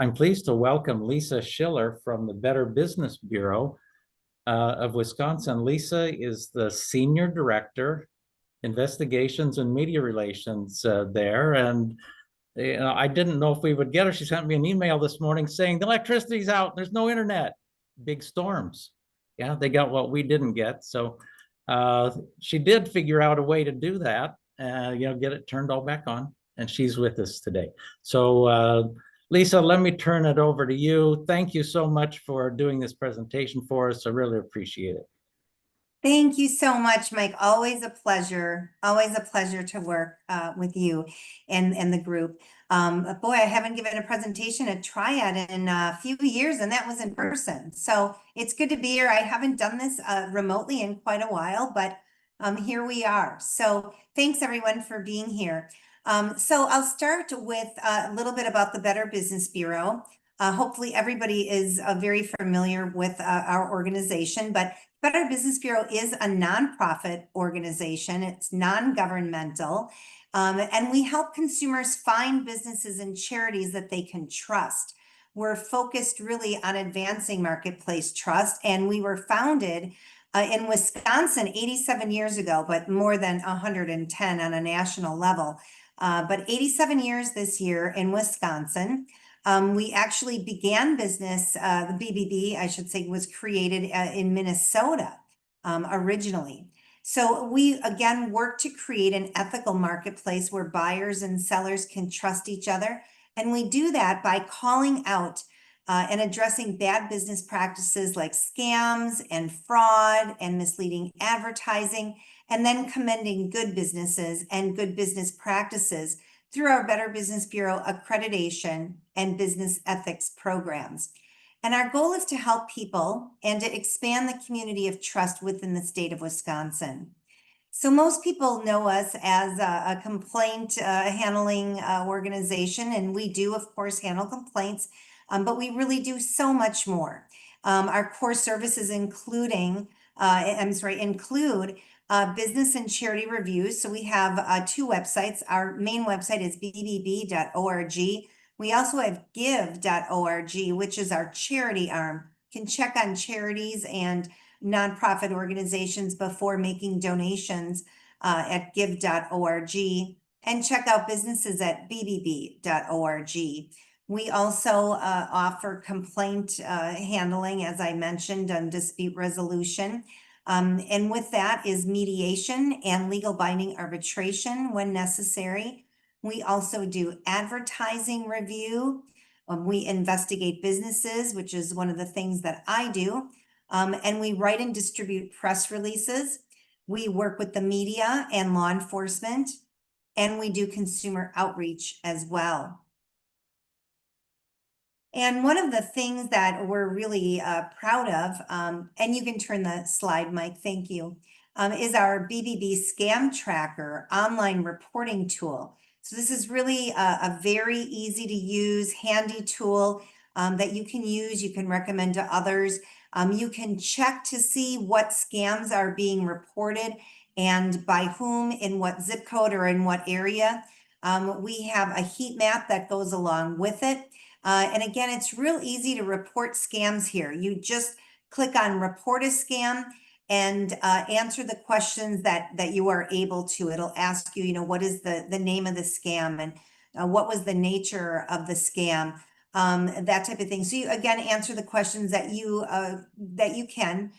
I'm pleased to welcome Lisa Schiller from the Better Business Bureau of Wisconsin. Lisa is the Senior Director, Investigations and Media Relations there. And I didn't know if we would get her. She sent me an email this morning saying the electricity's out, there's no internet, big storms. Yeah, they got what we didn't get. So she did figure out a way to do that, get it turned all back on. And she's with us today. So Lisa, let me turn it over to you. Thank you so much for doing this presentation for us. I really appreciate it. Thank you so much, Mike. Always a pleasure. Always a pleasure to work with you and the group. Boy, I haven't given a presentation at Triad in a few years, and that was in person. So it's good to be here. I haven't done this remotely in quite a while, but here we are. So thanks everyone for being here. So I'll start with a little bit about the Better Business Bureau. Hopefully everybody is very familiar with our organization, but Better Business Bureau is a nonprofit organization. It's non-governmental, and we help consumers find businesses and charities that they can trust. We're focused really on advancing marketplace trust, and we were founded in Wisconsin 87 years ago, but more than 110 on a national level. But 87 years this year in Wisconsin. We actually began business, the BBB, I should say, was created in Minnesota originally. So we, again, work to create an ethical marketplace where buyers and sellers can trust each other. And we do that by calling out and addressing bad business practices like scams and fraud and misleading advertising, and then commending good businesses and good business practices through our Better Business Bureau accreditation and business ethics programs. And our goal is to help people and to expand the community of trust within the state of Wisconsin. So most people know us as a complaint handling organization, and we do, of course, handle complaints, but we really do so much more. Our core services include business and charity reviews. So we have two websites. Our main website is bbb.org. We also have give.org, which is our charity arm. You can check on charities and nonprofit organizations before making donations at give.org, and check out businesses at bbb.org. We also offer complaint handling, as I mentioned, on dispute resolution. And with that is mediation and legal binding arbitration when necessary. We also do advertising review. We investigate businesses, which is one of the things that I do. And we write and distribute press releases. We work with the media and law enforcement, and we do consumer outreach as well. And one of the things that we're really proud of, and you can turn the slide, Mike, thank you, is our BBB ScamTracker online reporting tool. So this is really a very easy to use, handy tool that you can use, you can recommend to others. You can check to see what scams are being reported and by whom, in what zip code or in what area. We have a heat map that goes along with it. And again, it's real easy to report scams here. You just click on report a scam and answer the questions that you are able to. It'll ask you, what is the name of the scam and what was the nature of the scam, that type of thing. So you, again, answer the questions that you can.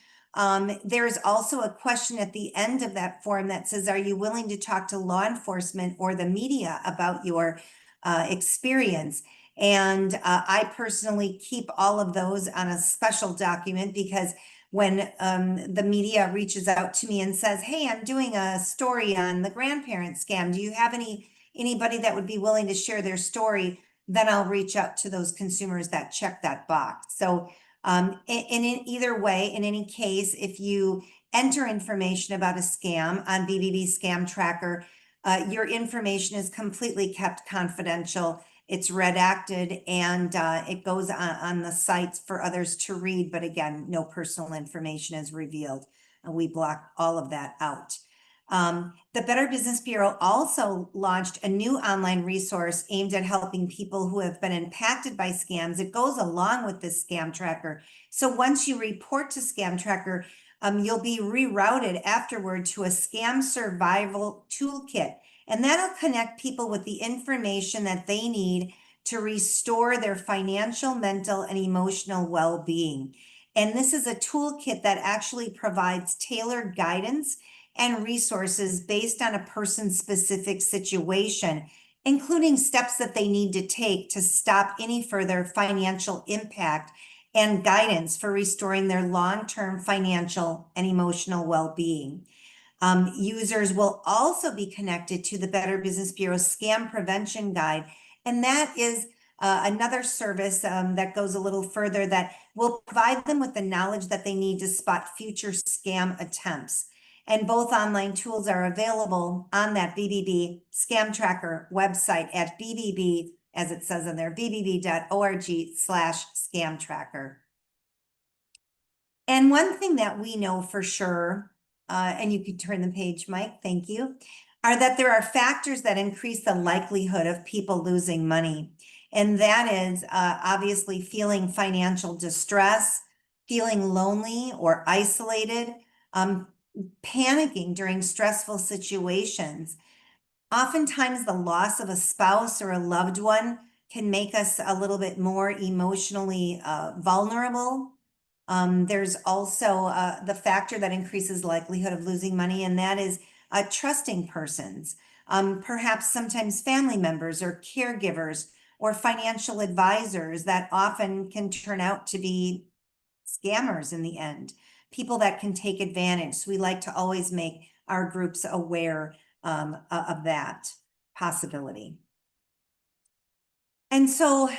There's also a question at the end of that form that says, are you willing to talk to law enforcement or the media about your experience? And I personally keep all of those on a special document, because when the media reaches out to me and says, hey, I'm doing a story on the grandparent scam, do you have anybody that would be willing to share their story? Then I'll reach out to those consumers that check that box. So in either way, in any case, if you enter information about a scam on BBB ScamTracker, your information is completely kept confidential. It's redacted, and it goes on the sites for others to read. But again, no personal information is revealed. We block all of that out. The Better Business Bureau also launched a new online resource aimed at helping people who have been impacted by scams. It goes along with this scam tracker. So once you report to ScamTracker, you'll be rerouted afterward to a scam survival toolkit. And that'll connect people with the information that they need to restore their financial, mental, and emotional well-being. And this is a toolkit that actually provides tailored guidance and resources based on a person's specific situation, including steps that they need to take to stop any further financial impact and guidance for restoring their long-term financial and emotional well-being. Users will also be connected to the Better Business Bureau Scam Prevention Guide, and that is another service that goes a little further that will provide them with the knowledge that they need to spot future scam attempts. And both online tools are available on that BBB ScamTracker website at BBB, as it says in there, bbb.org/ScamTracker. And one thing that we know for sure, and you could turn the page, Mike, thank you, are that there are factors that increase the likelihood of people losing money. And that is obviously feeling financial distress, feeling lonely or isolated, panicking during stressful situations. Oftentimes, the loss of a spouse or a loved one can make us a little bit more emotionally vulnerable. There's also the factor that increases likelihood of losing money, and that is trusting persons, perhaps sometimes family members or caregivers or financial advisors that often can turn out to be scammers in the end, people that can take advantage. So we like to always make our groups aware of that possibility. And so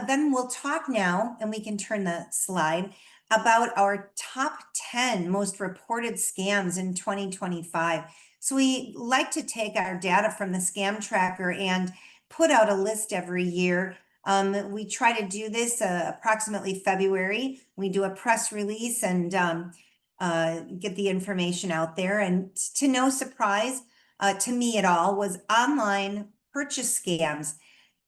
then we'll talk now, and we can turn the slide, about our top 10 most reported scams in 2025. So we like to take our data from the Scam Tracker and put out a list every year. We try to do this approximately February. We do a press release and get the information out there. And to no surprise to me at all was online purchase scams.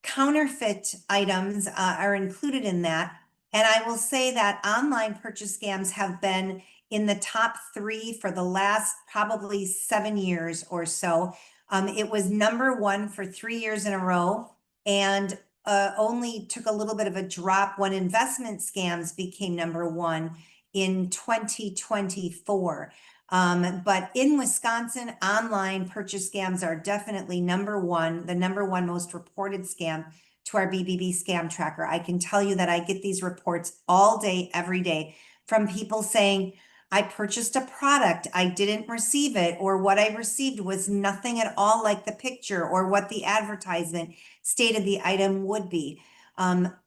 Counterfeit items are included in that. And I will say that online purchase scams have been in the top 3 for the last probably 7 years or so. It was number 1 for 3 years in a row, and only took a little bit of a drop when investment scams became number 1 in 2024. But in Wisconsin, online purchase scams are definitely number 1, the number 1 most reported scam to our BBB Scam Tracker. I can tell you that I get these reports all day, every day, from people saying, I purchased a product, I didn't receive it, or what I received was nothing at all like the picture or what the advertisement stated the item would be.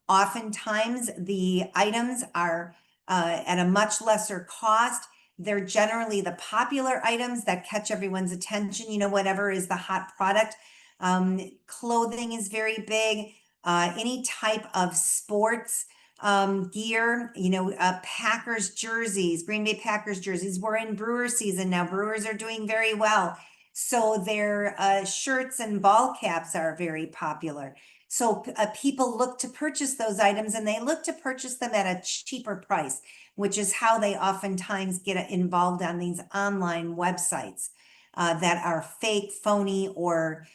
Oftentimes, the items are at a much lesser cost. They're generally the popular items that catch everyone's attention, you know, whatever is the hot product. Clothing is very big. Any type of sports gear, you know, Packers jerseys, Green Bay Packers jerseys. We're in Brewer season now. Brewers are doing very well. So their shirts and ball caps are very popular. So people look to purchase those items, and they look to purchase them at a cheaper price, which is how they oftentimes get involved on these online websites that are fake, phony, or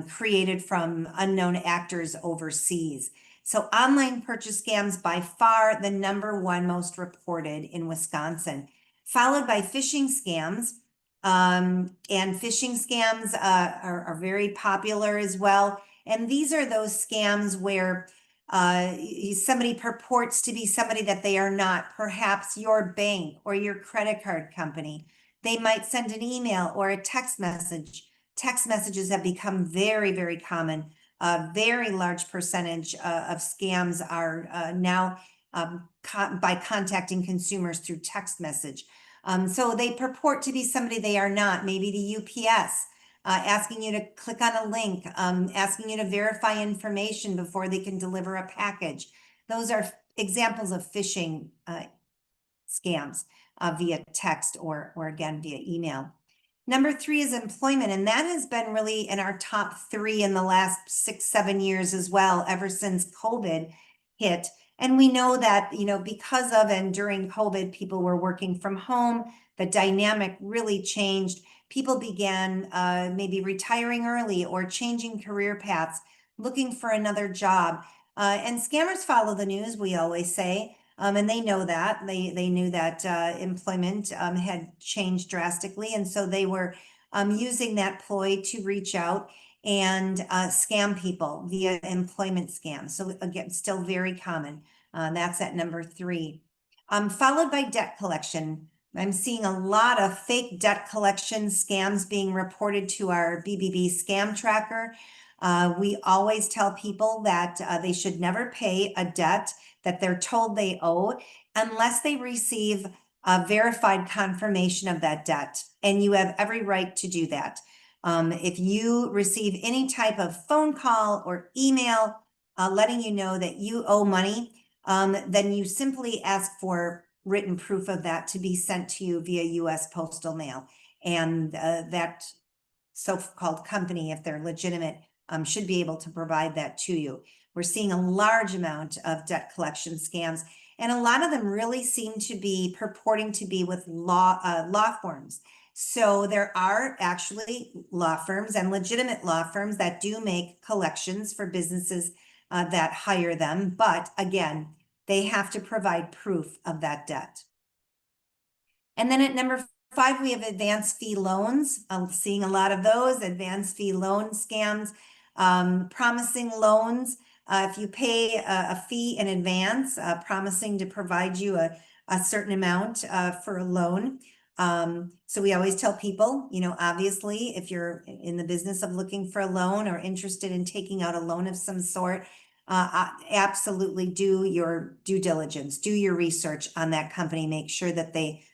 created from unknown actors overseas. So online purchase scams, by far the number 1 most reported in Wisconsin, followed by phishing scams. And phishing scams are very popular as well. And these are those scams where somebody purports to be somebody that they are not, perhaps your bank or your credit card company. They might send an email or a text message. Text messages have become very, very common. A very large percentage of scams are now by contacting consumers through text message. So they purport to be somebody they are not, maybe the UPS, asking you to click on a link, asking you to verify information before they can deliver a package. Those are examples of phishing scams via text or again via email. Number 3 is employment, and that has been really in our top 3 in the last 6-7 years as well, ever since COVID hit. And we know that, because of and during COVID, people were working from home. The dynamic really changed. People began maybe retiring early or changing career paths, looking for another job. And scammers follow the news, we always say. And they know that. They knew that employment had changed drastically. And so they were using that ploy to reach out and scam people via employment scams. So again, still very common. That's at number 3. Followed by debt collection. I'm seeing a lot of fake debt collection scams being reported to our BBB scam tracker. We always tell people that they should never pay a debt that they're told they owe unless they receive a verified confirmation of that debt. And you have every right to do that. If you receive any type of phone call or email letting you know that you owe money, then you simply ask for written proof of that to be sent to you via US postal mail. And that so-called company, if they're legitimate, should be able to provide that to you. We're seeing a large amount of debt collection scams, and a lot of them really seem to be purporting to be with law firms. So there are actually law firms and legitimate law firms that do make collections for businesses that hire them. But again, they have to provide proof of that debt. And then at number 5, we have advance fee loans. I'm seeing a lot of those advance fee loan scams, promising loans. If you pay a fee in advance, promising to provide you a certain amount for a loan. So we always tell people, obviously, if you're in the business of looking for a loan or interested in taking out a loan of some sort, absolutely do your due diligence, do your research on that company, make sure that they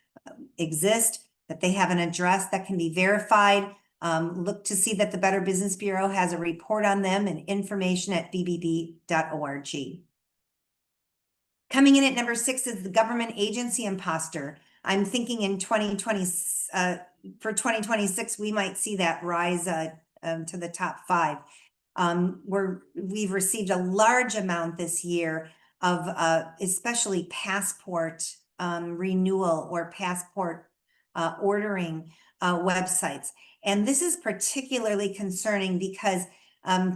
exist, that they have an address that can be verified. Look to see that the Better Business Bureau has a report on them and information at bbb.org. Coming in at number 6 is the government agency imposter. I'm thinking in 2020, for 2026, we might see that rise to the top 5. We've received a large amount this year of especially passport renewal or passport ordering websites. And this is particularly concerning because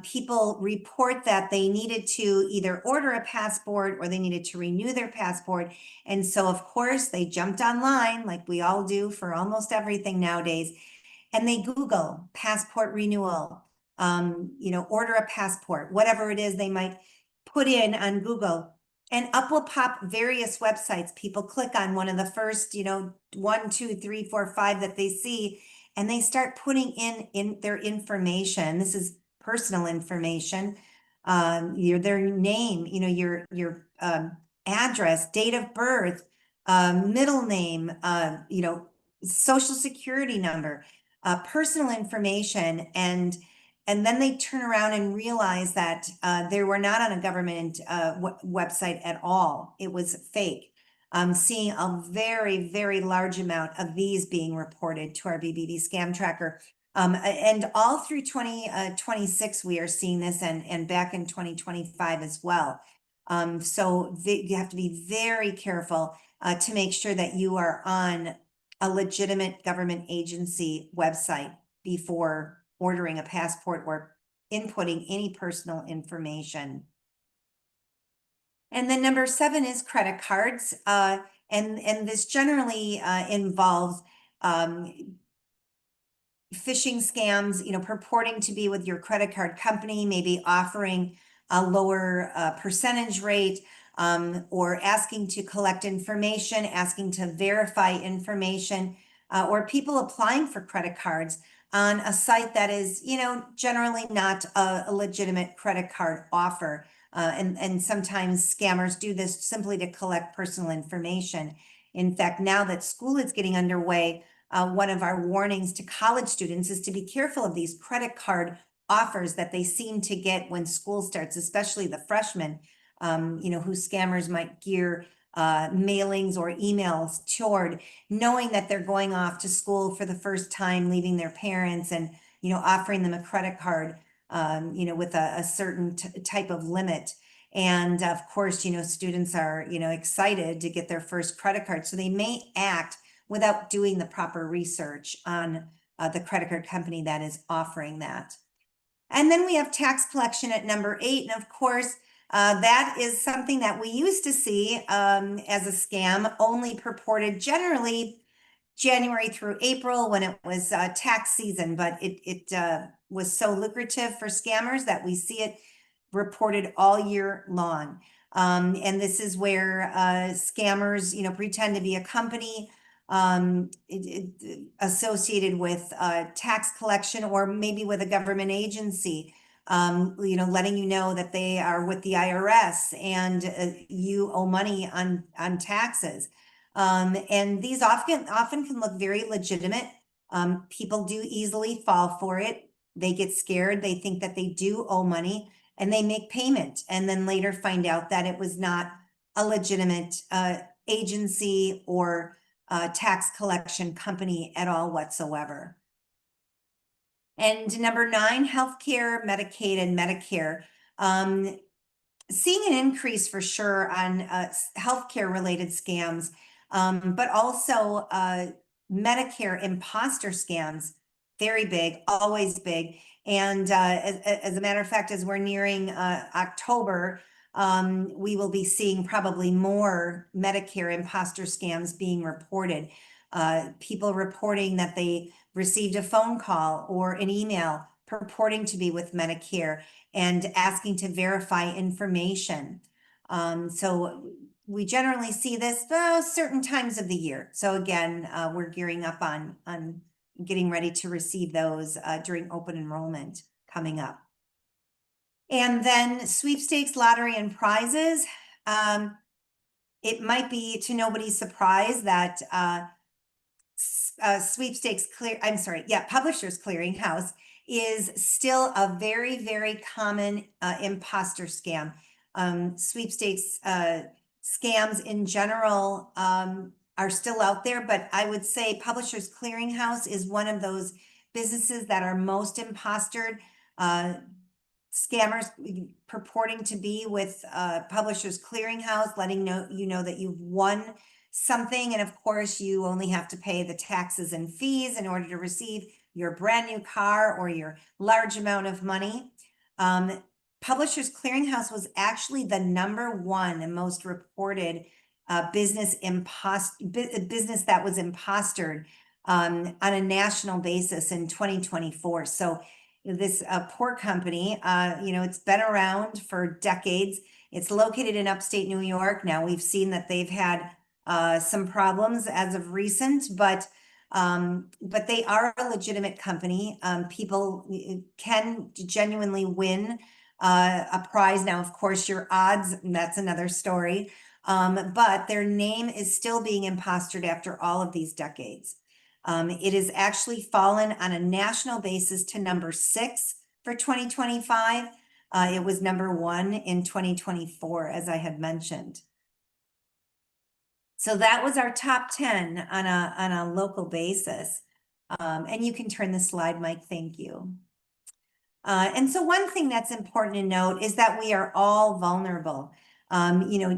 people report that they needed to either order a passport or they needed to renew their passport. And so, of course, they jumped online like we all do for almost everything nowadays. And they Google passport renewal, order a passport, whatever it is they might put in on Google. And up will pop various websites. People click on one of the first, 1, 2, 3, 4, 5 that they see, and they start putting in their information. This is personal information, their name, your address, date of birth, middle name, social security number, personal information, and then they turn around and realize that they were not on a government website at all. It was fake. I'm seeing a very, very large amount of these being reported to our BBB scam tracker. And all through 2026, we are seeing this, and back in 2025 as well. So you have to be very careful to make sure that you are on a legitimate government agency website before ordering a passport or inputting any personal information. And then number 7 is credit cards. And this generally involves phishing scams, purporting to be with your credit card company, maybe offering a lower percentage rate, or asking to collect information, asking to verify information, or people applying for credit cards on a site that is, generally not a legitimate credit card offer. And sometimes scammers do this simply to collect personal information. In fact, now that school is getting underway, one of our warnings to college students is to be careful of these credit card offers that they seem to get when school starts, especially the freshmen, who scammers might gear mailings or emails toward knowing that they're going off to school for the first time, leaving their parents, and offering them a credit card, with a certain type of limit. And of course, students are, excited to get their first credit card. So they may act without doing the proper research on the credit card company that is offering that. And then we have tax collection at number 8. And of course, that is something that we used to see as a scam, only purported generally January through April when it was tax season, but it was so lucrative for scammers that we see it reported all year long. And this is where scammers, pretend to be a company associated with tax collection, or maybe with a government agency, letting you know that they are with the IRS and you owe money on taxes. And these often can look very legitimate. People do easily fall for it. They get scared. They think that they do owe money, and they make payment, and then later find out that it was not a legitimate agency or tax collection company at all whatsoever. And number 9, healthcare, Medicaid, and Medicare. Seeing an increase for sure on healthcare related scams, but also Medicare imposter scams, very big, always big. And as a matter of fact, as we're nearing October, we will be seeing probably more Medicare imposter scams being reported. People reporting that they received a phone call or an email purporting to be with Medicare and asking to verify information. So we generally see this certain times of the year. So again, we're gearing up on getting ready to receive those during open enrollment coming up. And then sweepstakes, lottery, and prizes. It might be to nobody's surprise that Publishers Clearinghouse is still a very, very common imposter scam. Sweepstakes scams in general are still out there, but I would say Publishers Clearinghouse is one of those businesses that are most impostered. Scammers purporting to be with Publishers Clearinghouse, letting you know that you've won something, and of course you only have to pay the taxes and fees in order to receive your brand new car or your large amount of money. Publishers Clearinghouse was actually the #1 most reported business that was impostered on a national basis in 2024. So this poor company, it's been around for decades. It's located in upstate New York. Now we've seen that they've had some problems as of recent, but they are a legitimate company. People can genuinely win a prize. Now, of course, your odds, that's another story. But their name is still being impostered after all of these decades. It has actually fallen on a national basis to #6 for 2025. It was #1 in 2024, as I had mentioned. So that was our top 10 on a local basis. And you can turn the slide, Mike. Thank you. And so one thing that's important to note is that we are all vulnerable.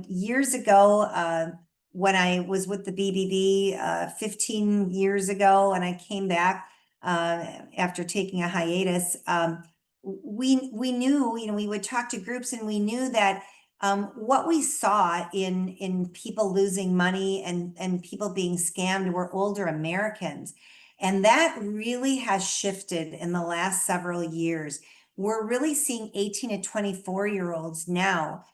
Years ago, when I was with the BBB 15 years ago, and I came back after taking a hiatus, we knew, we would talk to groups, and we knew that what we saw in people losing money and people being scammed were older Americans. And that really has shifted in the last several years. We're really seeing 18 to 24-year-olds now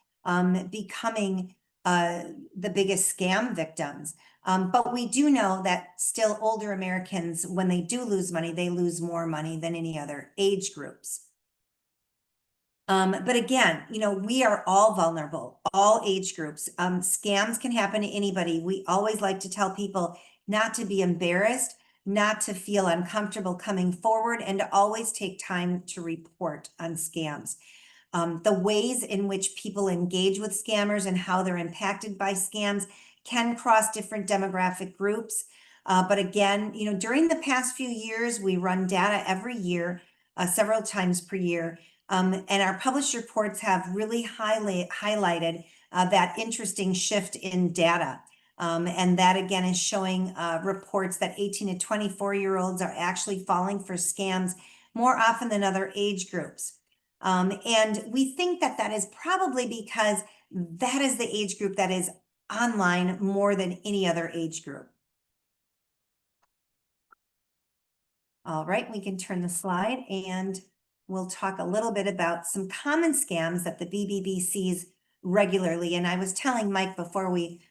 becoming the biggest scam victims. But we do know that still older Americans, when they do lose money, they lose more money than any other age groups. But again, we are all vulnerable, all age groups. Scams can happen to anybody. We always like to tell people not to be embarrassed, not to feel uncomfortable coming forward, and to always take time to report on scams. The ways in which people engage with scammers and how they're impacted by scams can cross different demographic groups. But again, during the past few years, we run data every year, several times per year. And our published reports have really highlighted that interesting shift in data. And that again is showing reports that 18 to 24-year-olds are actually falling for scams more often than other age groups. And we think that that is probably because that is the age group that is online more than any other age group. All right, we can turn the slide and we'll talk a little bit about some common scams that the BBB sees regularly. And I was telling Mike before we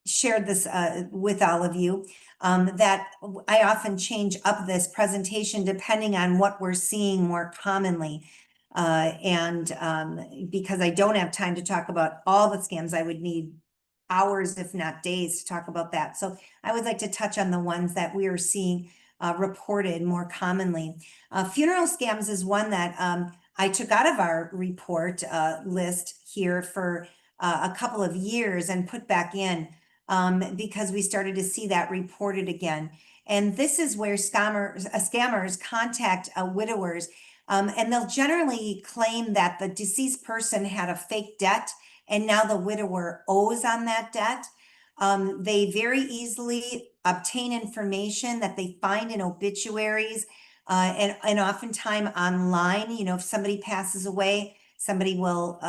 shared this with all of you that I often change up this presentation depending on what we're seeing more commonly. Because I don't have time to talk about all the scams, I would need hours, if not days, to talk about that. So I would like to touch on the ones that we are seeing reported more commonly. Funeral scams is one that I took out of our report list here for a couple of years and put back in because we started to see that reported again. And this is where scammers contact widowers, and they'll generally claim that the deceased person had a fake debt and now the widower owes on that debt. They very easily obtain information that they find in obituaries and oftentimes online. If somebody passes away, somebody will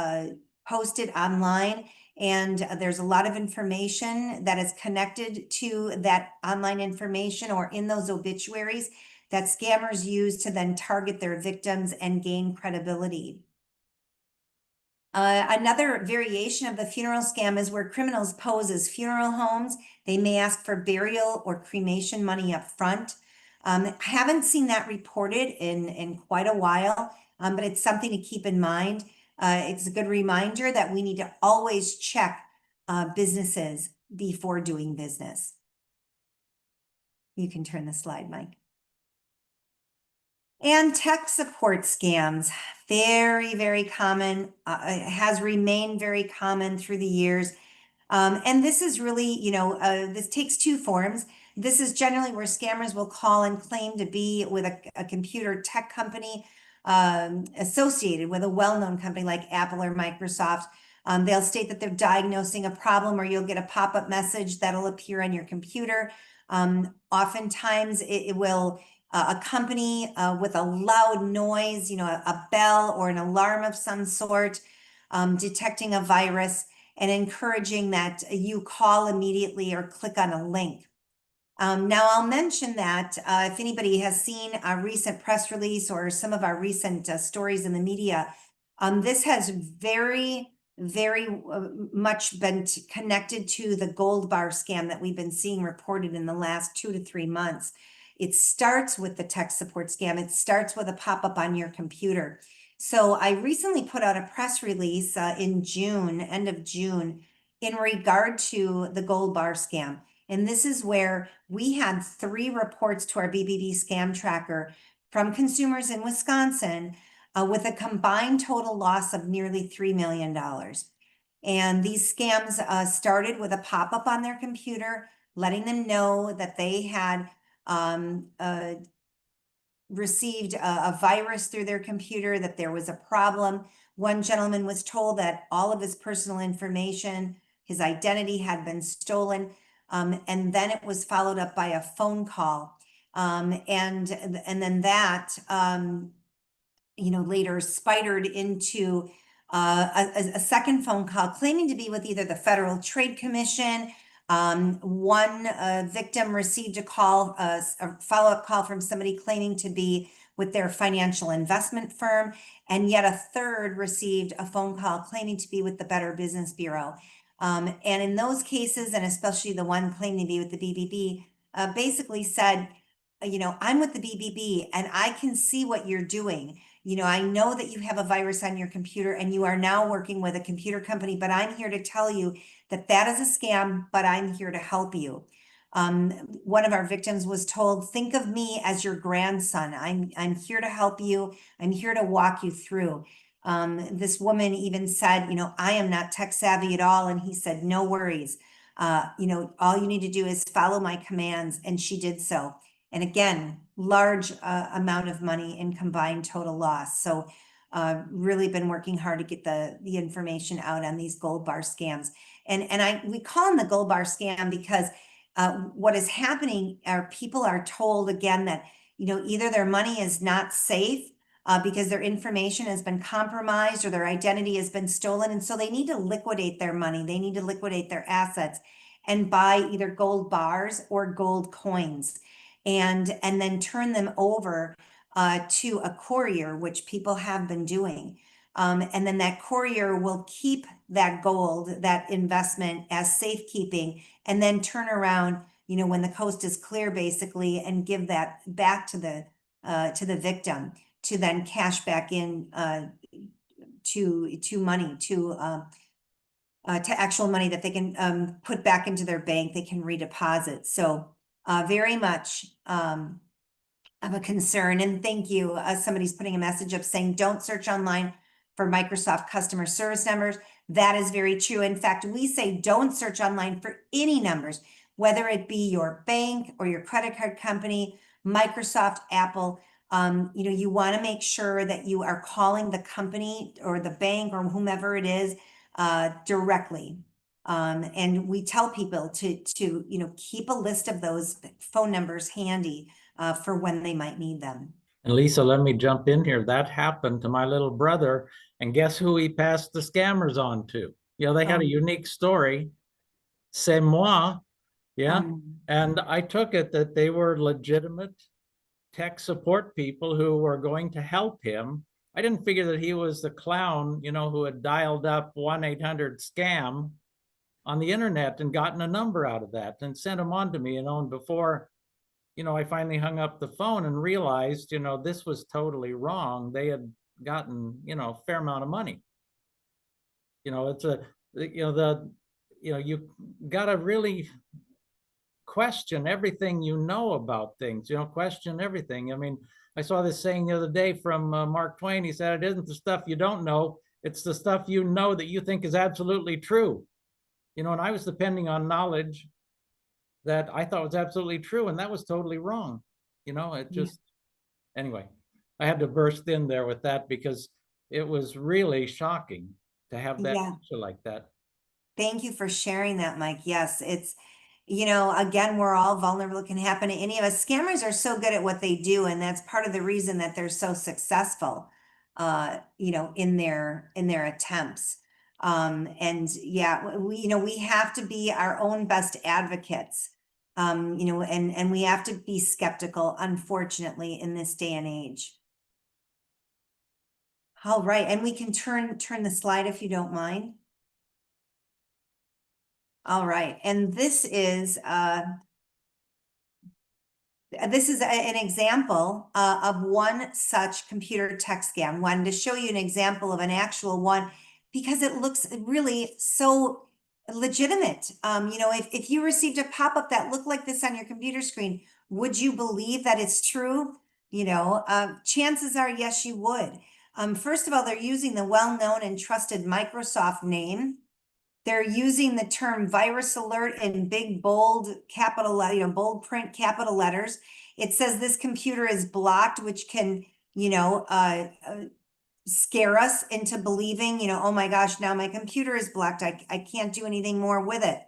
post it online. And there's a lot of information that is connected to that online information or in those obituaries that scammers use to then target their victims and gain credibility. Another variation of the funeral scam is where criminals pose as funeral homes. They may ask for burial or cremation money up front. Haven't seen that reported in quite a while, but it's something to keep in mind. It's a good reminder that we need to always check businesses before doing business. You can turn the slide, Mike. And tech support scams, very, very common, has remained very common through the years. And this is really, this takes two forms. This is generally where scammers will call and claim to be with a computer tech company associated with a well-known company like Apple or Microsoft. They'll state that they're diagnosing a problem, or you'll get a pop-up message that'll appear on your computer. Oftentimes it will a company with a loud noise, a bell or an alarm of some sort, detecting a virus and encouraging that you call immediately or click on a link. Now I'll mention that if anybody has seen a recent press release or some of our recent stories in the media, this has very much been connected to the gold bar scam that we've been seeing reported in the last 2 to 3 months. It starts with the tech support scam. It starts with a pop-up on your computer. So I recently put out a press release in June, end of June, in regard to the gold bar scam. And this is where we had 3 reports to our BBB scam tracker from consumers in Wisconsin with a combined total loss of nearly $3 million. And these scams started with a pop-up on their computer, letting them know that they had received a virus through their computer, that there was a problem. One gentleman was told that all of his personal information, his identity had been stolen. And then it was followed up by a phone call. And then that, later spidered into a second phone call claiming to be with either the Federal Trade Commission. One victim received a call, a follow-up call from somebody claiming to be with their financial investment firm, and yet a third received a phone call claiming to be with the Better Business Bureau. And in those cases, and especially the one claiming to be with the BBB, basically said, I'm with the BBB and I can see what you're doing. I know that you have a virus on your computer and you are now working with a computer company, but I'm here to tell you that that is a scam, but I'm here to help you. One of our victims was told, think of me as your grandson. I'm here to help you. I'm here to walk you through. This woman even said, I am not tech savvy at all. And he said, no worries. All you need to do is follow my commands. And she did so. And again, large amount of money in combined total loss. So really been working hard to get the information out on these gold bar scams. And we call them the gold bar scam because what is happening are people are told again that, either their money is not safe because their information has been compromised or their identity has been stolen. And so they need to liquidate their money. They need to liquidate their assets and buy either gold bars or gold coins and then turn them over to a courier, which people have been doing. And then that courier will keep that gold, that investment as safekeeping, and then turn around, when the coast is clear, basically, and give that back to the victim to then cash back in to money, to actual money that they can put back into their bank, they can redeposit. So very much of a concern. And thank you. Somebody's putting a message up saying, don't search online for Microsoft customer service numbers. That is very true. In fact, we say don't search online for any numbers, whether it be your bank or your credit card company, Microsoft, Apple. You want to make sure that you are calling the company or the bank or whomever it is directly. And we tell people to keep a list of those phone numbers handy for when they might need them. And Lisa, let me jump in here. That happened to my little brother. And guess who he passed the scammers on to? They had a unique story. C'est moi. Yeah. And I took it that they were legitimate tech support people who were going to help him. I didn't figure that he was the clown, who had dialed up 1-800-SCAM on the internet and gotten a number out of that and sent them on to me, and before I finally hung up the phone and realized, this was totally wrong. They had gotten, a fair amount of money. It's you got to really question everything about things, question everything. I mean, I saw this saying the other day from Mark Twain. He said, it isn't the stuff you don't know, it's the stuff that you think is absolutely true. And I was depending on knowledge that I thought was absolutely true, and that was totally wrong. It just, anyway, I had to burst in there with that because it was really shocking to have that picture like that. Thank you for sharing that, Mike. Yes, it's, again, we're all vulnerable. It can happen to any of us. Scammers are so good at what they do, and that's part of the reason that they're so successful, in their attempts. And yeah, we have to be our own best advocates. And we have to be skeptical, unfortunately, in this day and age. All right, and we can turn the slide if you don't mind. All right, and this is an example of one such computer tech scam. Wanted to show you an example of an actual one because it looks really so legitimate. If you received a pop-up that looked like this on your computer screen, would you believe that it's true? Chances are, yes, you would. First of all, they're using the well-known and trusted Microsoft name. They're using the term virus alert in big, bold, capital, bold print, capital letters. It says this computer is blocked, which can, scare us into believing, oh my gosh, now my computer is blocked. I can't do anything more with it.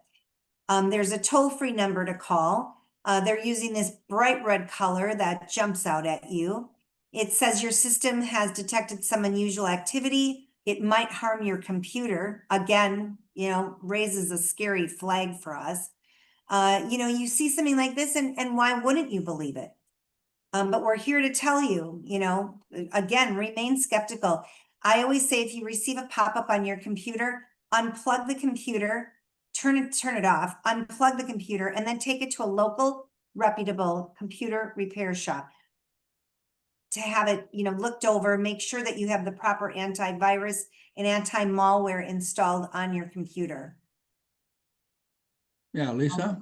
There's a toll-free number to call. They're using this bright red color that jumps out at you. It says your system has detected some unusual activity. It might harm your computer. Again, raises a scary flag for us. You see something like this and why wouldn't you believe it? But we're here to tell you, again, remain skeptical. I always say if you receive a pop-up on your computer, unplug the computer, turn it off, unplug the computer, and then take it to a local reputable computer repair shop to have it, looked over, make sure that you have the proper antivirus and anti-malware installed on your computer. Yeah, Lisa?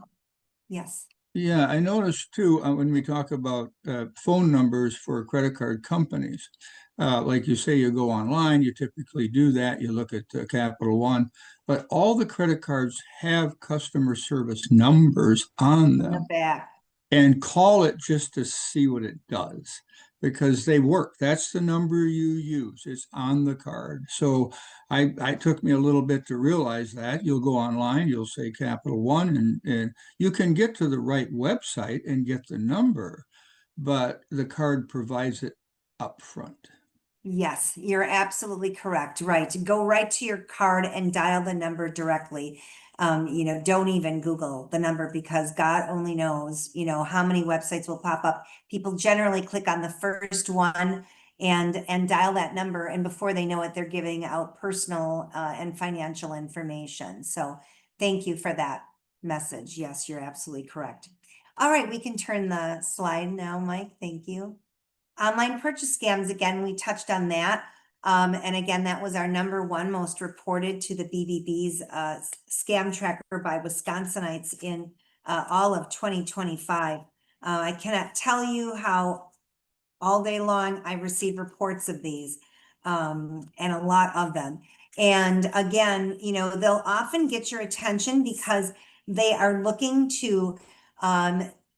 Yes. Yeah, I noticed too, when we talk about phone numbers for credit card companies, like you say, you go online, you typically do that, you look at Capital One, but all the credit cards have customer service numbers on In the them, back. and call it just to see what it does because they work. That's the number you use. It's on the card. So I took me a little bit to realize that. You'll go online, you'll say Capital One, and you can get to the right website and get the number, but the card provides it up front. Yes, you're absolutely correct. Right. Go right to your card and dial the number directly. Don't even Google the number because God only knows, how many websites will pop up. People generally click on the first one and dial that number. And before they know it, they're giving out personal and financial information. So thank you for that message. Yes, you're absolutely correct. All right, we can turn the slide now, Mike. Thank you. Online purchase scams, again, we touched on that. And again, that was our #1 most reported to the BBB's ScamTracker by Wisconsinites in all of 2025. I cannot tell you how all day long I receive reports of these, and a lot of them. And again, they'll often get your attention because they are looking to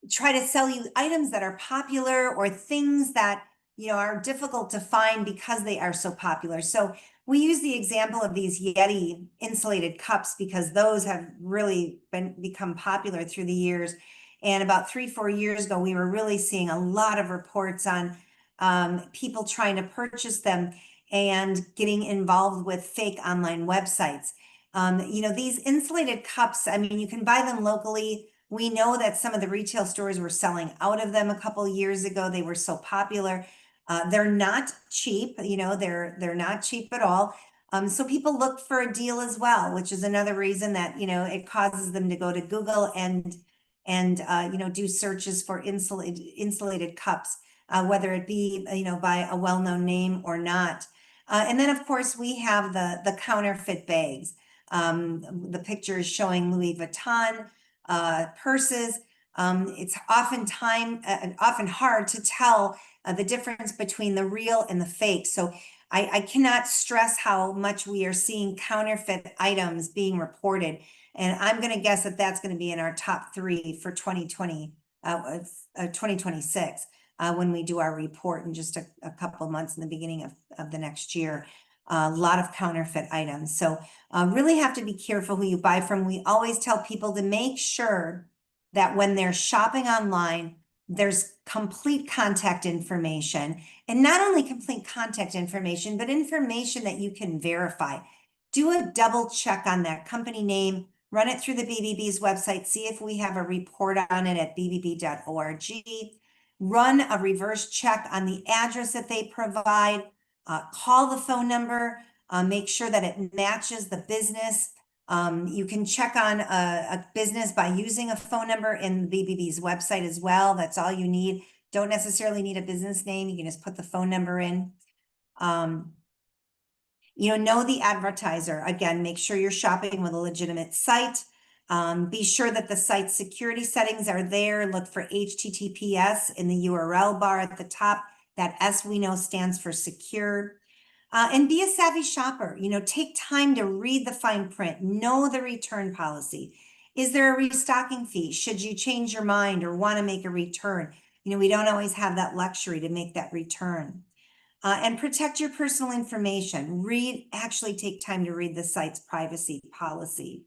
try to sell you items that are popular or things that are difficult to find because they are so popular. So we use the example of these Yeti insulated cups because those have really become popular through the years. And about 3-4 years ago, we were really seeing a lot of reports on people trying to purchase them and getting involved with fake online websites. These insulated cups, I mean, you can buy them locally. We know that some of the retail stores were selling out of them a couple of years ago. They were so popular. They're not cheap, they're not cheap at all. So people look for a deal as well, which is another reason that, it causes them to go to Google and do searches for insulated cups, whether it be, by a well-known name or not. And then of course we have the counterfeit bags. The picture is showing Louis Vuitton purses. It's often hard to tell the difference between the real and the fake. So I cannot stress how much we are seeing counterfeit items being reported. And I'm going to guess that that's going to be in our top 3 for 2026 when we do our report in just a couple of months in the beginning of the next year. A lot of counterfeit items. So really have to be careful who you buy from. We always tell people to make sure that when they're shopping online, there's complete contact information, and not only complete contact information, but information that you can verify. Do a double check on that company name, run it through the BBB's website, see if we have a report on it at bbb.org, run a reverse check on the address that they provide, call the phone number, make sure that it matches the business. You can check on a business by using a phone number in the BBB's website as well. That's all you need. Don't necessarily need a business name. You can just put the phone number in. Know the advertiser. Again, make sure you're shopping with a legitimate site. Be sure that the site's security settings are there. Look for HTTPS in the URL bar at the top. That S we know stands for secure. And be a savvy shopper. Take time to read the fine print, know the return policy. Is there a restocking fee? Should you change your mind or want to make a return? We don't always have that luxury to make that return. And protect your personal information. Actually take time to read the site's privacy policy.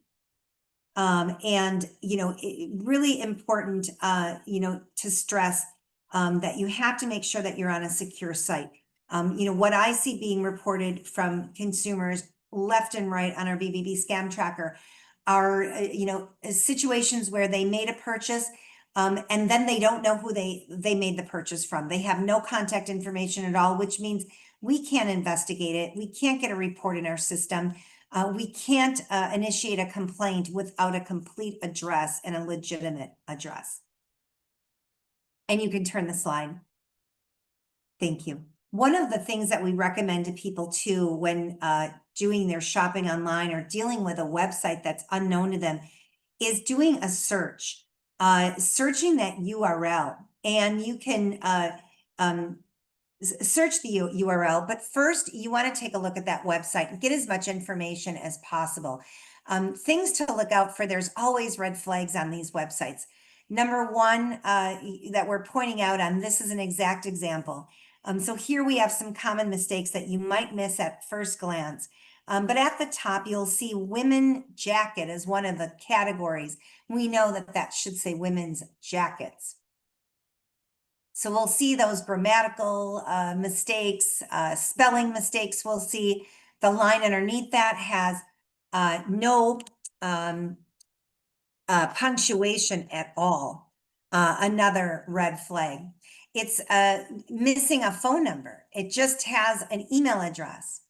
Really important, to stress that you have to make sure that you're on a secure site. What I see being reported from consumers left and right on our BBB scam tracker are, situations where they made a purchase and then they don't know who they made the purchase from. They have no contact information at all, which means we can't investigate it. We can't get a report in our system. We can't initiate a complaint without a complete address and a legitimate address. And you can turn the slide. Thank you. One of the things that we recommend to people too when doing their shopping online or dealing with a website that's unknown to them is doing a search. searching that URL, and you can search the URL, but first you want to take a look at that website and get as much information as possible. Things to look out for, there's always red flags on these websites. Number one that we're pointing out on, this is an exact example. So here we have some common mistakes that you might miss at first glance. But at the top, you'll see women jacket as one of the categories. We know that that should say women's jackets. So we'll see those grammatical mistakes, spelling mistakes. We'll see the line underneath that has no punctuation at all. Another red flag. It's missing a phone number. It just has an email address.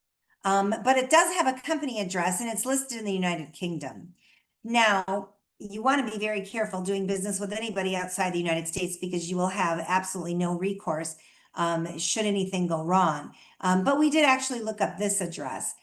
But it does have a company address, and it's listed in the United Kingdom. Now, you want to be very careful doing business with anybody outside the United States, because you will have absolutely no recourse should anything go wrong. But we did actually look up this address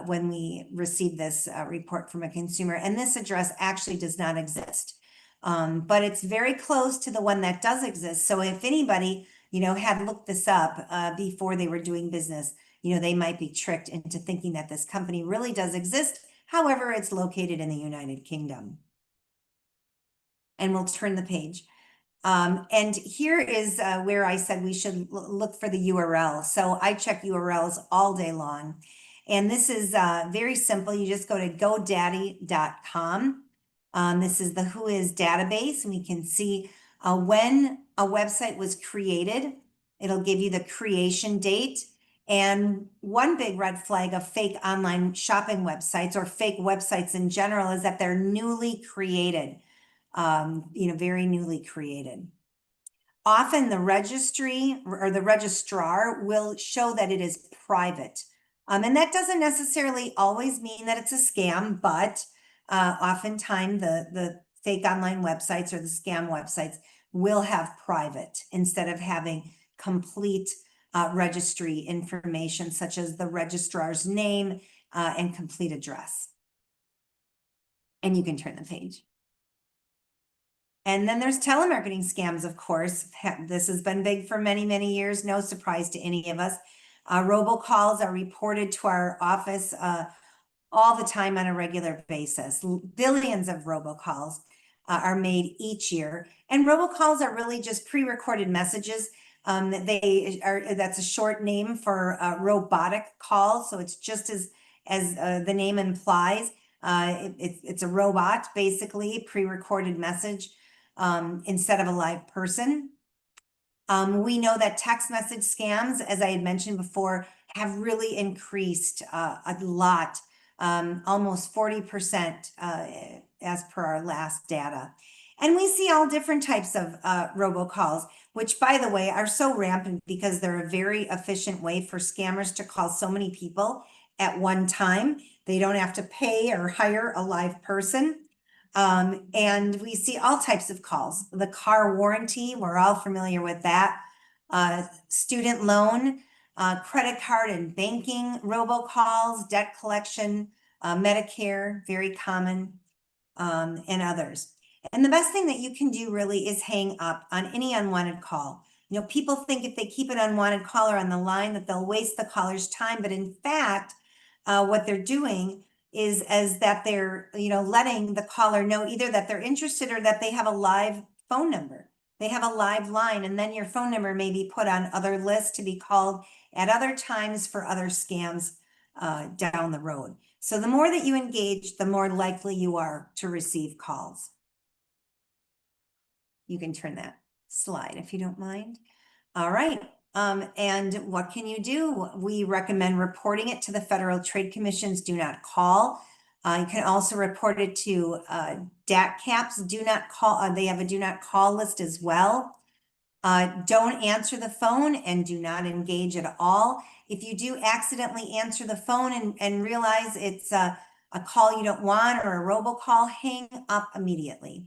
when we received this report from a consumer, and this address actually does not exist. But it's very close to the one that does exist. So if anybody, had looked this up before they were doing business, they might be tricked into thinking that this company really does exist. However, it's located in the United Kingdom. And we'll turn the page. And here is where I said we should look for the URL. So I check URLs all day long. And this is very simple. You just go to godaddy.com. This is the Whois database, and we can see when a website was created. It'll give you the creation date. And one big red flag of fake online shopping websites, or fake websites in general, is that they're newly created, very newly created. Often the registry or the registrar will show that it is private. And that doesn't necessarily always mean that it's a scam, but oftentimes the fake online websites or the scam websites will have private instead of having complete registry information, such as the registrar's name and complete address. And you can turn the page. And then there's telemarketing scams, of course. This has been big for many, many years. No surprise to any of us. Robocalls are reported to our office all the time on a regular basis. Billions of robocalls are made each year. And robocalls are really just pre-recorded messages. That's a short name for robotic call. So it's just as the name implies. It's a robot, basically, pre-recorded message instead of a live person. We know that text message scams, as I had mentioned before, have really increased a lot, almost 40% as per our last data. And we see all different types of robocalls, which, by the way, are so rampant because they're a very efficient way for scammers to call so many people at one time. They don't have to pay or hire a live person. And we see all types of calls. The car warranty, we're all familiar with that. Student loan, credit card and banking robocalls, debt collection, Medicare, very common, and others. And the best thing that you can do really is hang up on any unwanted call. People think if they keep an unwanted caller on the line that they'll waste the caller's time, but in fact, what they're doing is that they're, letting the caller know either that they're interested or that they have a live phone number. They have a live line, and then your phone number may be put on other lists to be called at other times for other scams down the road. So the more that you engage, the more likely you are to receive calls. You can turn that slide if you don't mind. All right. And what can you do? We recommend reporting it to the Federal Trade Commission's Do Not Call. You can also report it to DATCAP's Do Not Call. They have a Do Not Call list as well. Don't answer the phone and do not engage at all. If you do accidentally answer the phone and realize it's a call you don't want or a robocall, hang up immediately.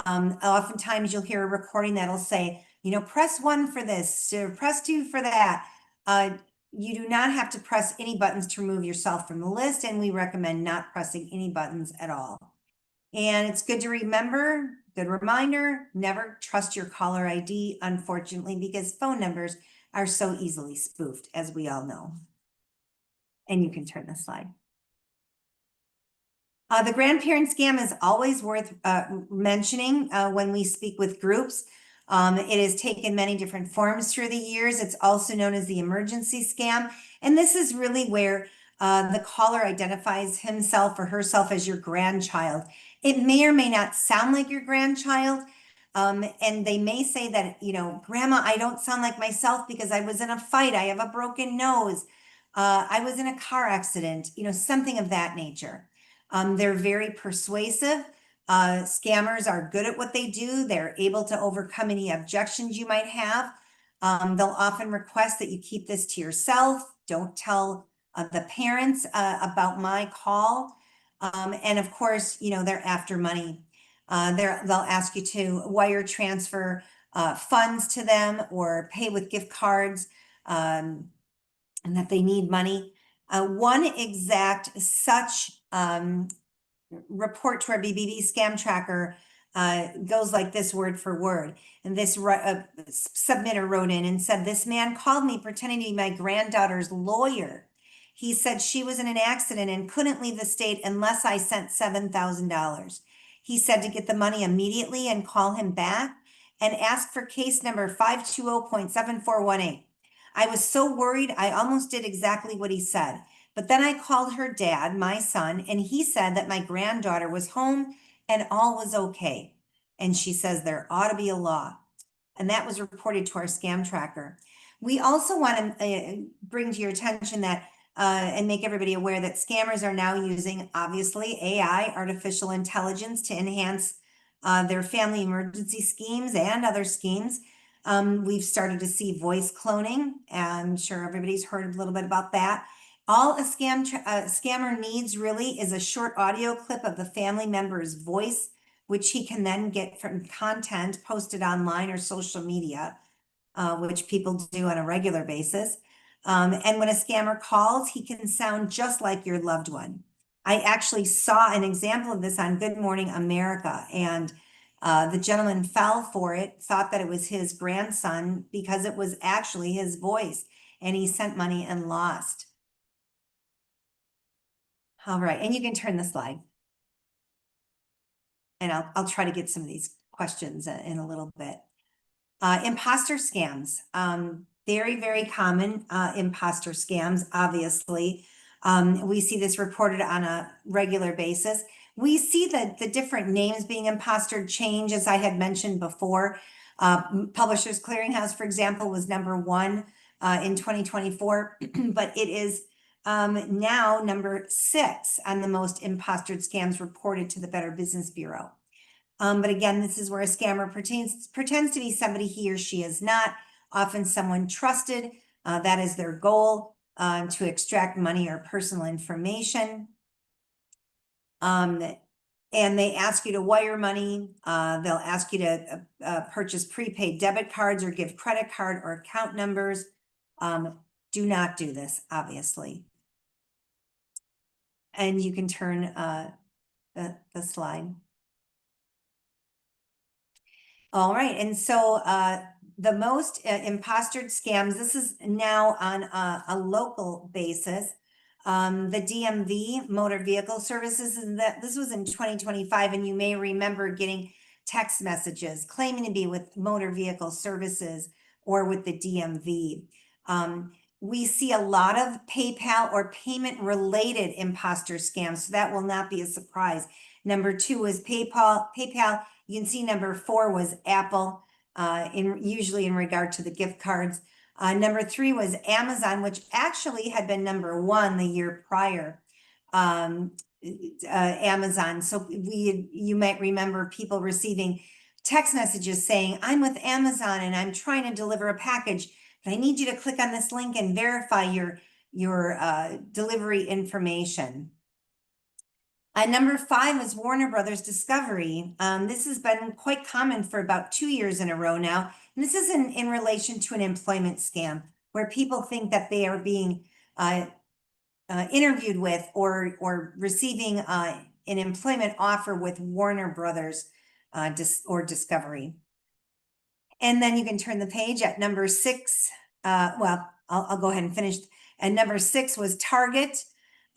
Oftentimes you'll hear a recording that'll say, press 1 for this, or press 2 for that. You do not have to press any buttons to remove yourself from the list, and we recommend not pressing any buttons at all. And it's good to remember good reminder, never trust your caller ID, unfortunately, because phone numbers are so easily spoofed, as we all know. And you can turn the slide. The grandparent scam is always worth mentioning when we speak with groups. It has taken many different forms through the years. It's also known as the emergency scam. And this is really where the caller identifies himself or herself as your grandchild. It may or may not sound like your grandchild. And they may say that, you know, Grandma, I don't sound like myself because I was in a fight. I have a broken nose. I was in a car accident, you know, something of that nature. They're very persuasive. Scammers are good at what they do. They're able to overcome any objections you might have. They'll often request that you keep this to yourself. Don't tell the parents about my call. And of course, you know, they're after money. They'll ask you to wire transfer funds to them or pay with gift cards, and that they need money. One exact such report to our BBB ScamTracker goes like this word for word. And this submitter wrote in and said, this man called me pretending to be my granddaughter's lawyer. He said she was in an accident and couldn't leave the state unless I sent $7,000. He said to get the money immediately and call him back and ask for case number 520.7418. I was so worried, I almost did exactly what he said. But then I called her dad, my son, and he said that my granddaughter was home and all was okay. And she says there ought to be a law. And that was reported to our ScamTracker. We also want to bring to your attention that and make everybody aware that scammers are now using, obviously, AI, artificial intelligence, to enhance their family emergency schemes and other schemes. We've started to see voice cloning. I'm sure everybody's heard a little bit about that. All a scammer needs really is a short audio clip of the family member's voice, which he can then get from content posted online or social media, which people do on a regular basis. And when a scammer calls, he can sound just like your loved one. I actually saw an example of this on Good Morning America, and the gentleman fell for it, thought that it was his grandson because it was actually his voice, and he sent money and lost. All right, and you can turn the slide. And I'll try to get some of these questions in a little bit. Imposter scams, very, very common imposter scams, obviously. We see this reported on a regular basis. We see that the different names being imposter change, as I had mentioned before. Publishers Clearinghouse, for example, was #1 in 2024, but it is now #6 on the most impostered scams reported to the Better Business Bureau. But again, this is where a scammer pretends to be somebody he or she is not, often someone trusted. That is their goal, to extract money or personal information. And they ask you to wire money. They'll ask you to purchase prepaid debit cards or give credit card or account numbers. Do not do this, obviously. And you can turn the slide. All right, and so the most impostered scams, this is now on a local basis. The DMV, Motor Vehicle Services, and this was in 2025, and you may remember getting text messages claiming to be with Motor Vehicle Services or with the DMV. We see a lot of PayPal or payment-related imposter scams, so that will not be a surprise. #2 is PayPal. You can see #4 was Apple, usually in regard to the gift cards. #3 was Amazon, which actually had been #1 the year prior. Amazon. So you might remember people receiving text messages saying, I'm with Amazon and I'm trying to deliver a package, but I need you to click on this link and verify your delivery information. #5 is Warner Brothers Discovery. This has been quite common for about 2 years in a row now. And this is in relation to an employment scam where people think that they are being interviewed with or receiving an employment offer with Warner Brothers. or discovery. And then you can turn the page at number 6. Well, I'll go ahead and finish. And number 6 was Target.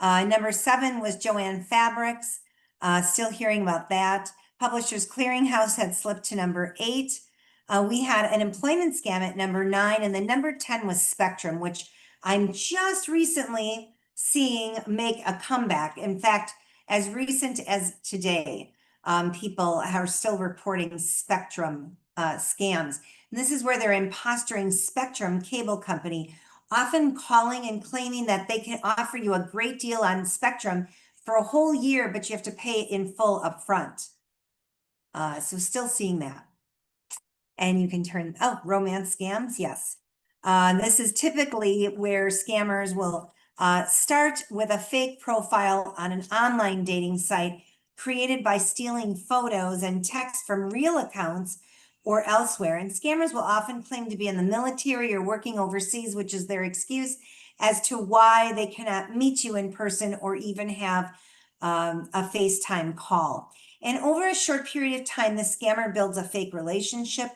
Number 7 was Joanne Fabrics. Still hearing about that. Publishers Clearinghouse had slipped to number 8. We had an employment scam at number 9, and then number 10 was Spectrum, which I'm just recently seeing make a comeback. In fact, as recent as today, people are still reporting Spectrum scams. And this is where they're impostering Spectrum cable company, often calling and claiming that they can offer you a great deal on Spectrum for a whole year, but you have to pay it in full upfront. So still seeing that. And you can turn, oh, romance scams, yes. This is typically where scammers will start with a fake profile on an online dating site created by stealing photos and text from real accounts or elsewhere. And scammers will often claim to be in the military or working overseas, which is their excuse as to why they cannot meet you in person or even have a FaceTime call. And over a short period of time, the scammer builds a fake relationship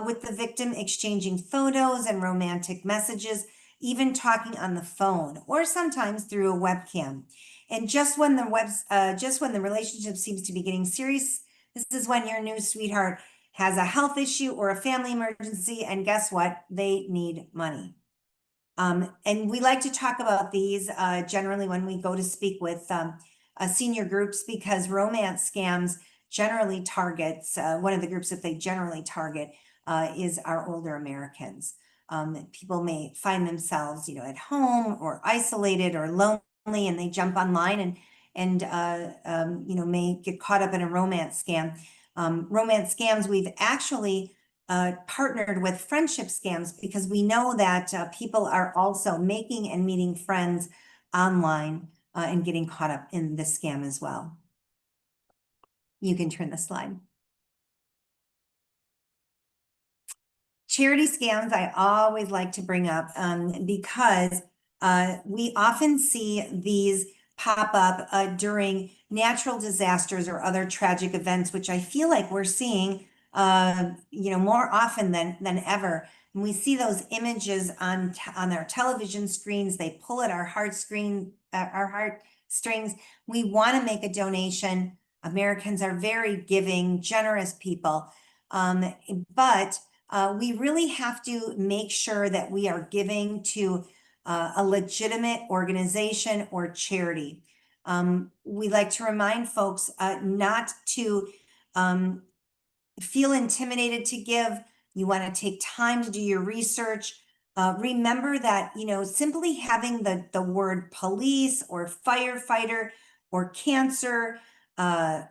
with the victim, exchanging photos and romantic messages, even talking on the phone, or sometimes through a webcam. And just when the relationship seems to be getting serious, this is when your new sweetheart has a health issue or a family emergency, and guess what? They need money. And we like to talk about these generally when we go to speak with senior groups, because romance scams generally targets, one of the groups that they generally target is our older Americans. People may find themselves, at home or isolated or lonely, and they jump online and may get caught up in a romance scam. Romance scams, we've actually partnered with friendship scams because we know that people are also making and meeting friends online and getting caught up in this scam as well. You can turn the slide. Charity scams, I always like to bring up because we often see these pop up during natural disasters or other tragic events, which I feel like we're seeing, more often than ever. And we see those images on our television screens. They pull at our heartstrings. We want to make a donation. Americans are very giving, generous people, but we really have to make sure that we are giving to a legitimate organization or charity. We like to remind folks not to feel intimidated to give. You want to take time to do your research. Remember that, simply having the word police or firefighter or cancer, or